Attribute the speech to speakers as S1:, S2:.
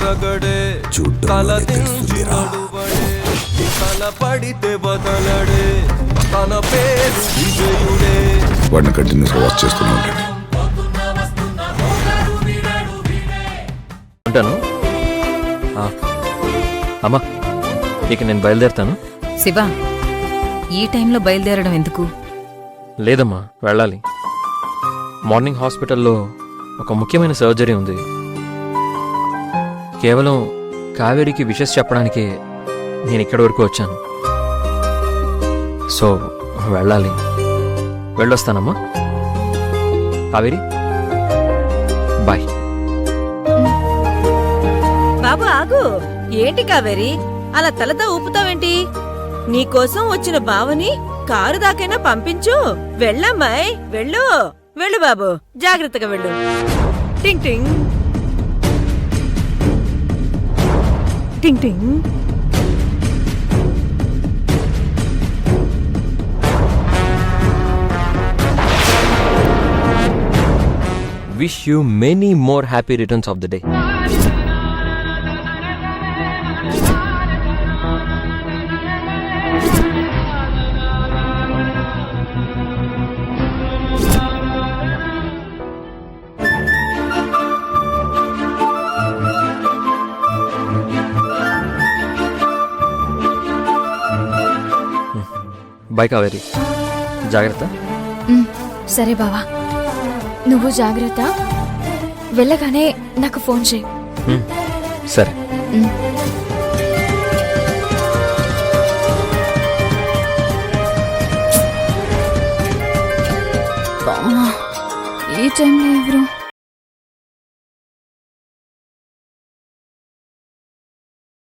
S1: రగడే తల దించి నడువడే తల పడితే బదలడే తన పేరు విజయుడే.
S2: వాడిని కంటిన్యూస్గా వాచ్ చేస్తూనే ఉంటాడు.
S3: ఉంటాను అమ్మా, ఇక నేను బయలుదేరుతాను.
S4: శివ, ఈ టైంలో బయలుదేరడం ఎందుకు?
S3: లేదమ్మా, వెళ్ళాలి. మార్నింగ్ హాస్పిటల్లో ఒక ముఖ్యమైన సర్జరీ ఉంది. కేవలం కావేరికి విషెస్ చెప్పడానికే నేను ఇక్కడి వరకు వచ్చాను. సో వెళ్ళాలి. వెళ్ళొస్తానమ్మా. కావేరి, బాయ్.
S5: బాబు ఆగు. ఏంటి కావేరి అలా తలతో ఊపుతావేంటి? నీకోసం వచ్చిన బావని కారు దాకైనా పంపించు. వెళ్ళమ్మాయ్, వెళ్ళు. వెళ్ళు బాబు, జాగ్రత్తగా వెళ్ళు. టింగ్ టింగ్ టింగ్ టింగ్.
S3: Wish you many more happy returns of the day. Bye Kaveri, జాగ్రత్త.
S6: సరే బావా, నువ్వు జాగ్రత్త. వెళ్ళగానే నాకు ఫోన్ చేయి.
S3: సరే.
S6: ఈ టైంలో ఎవరు?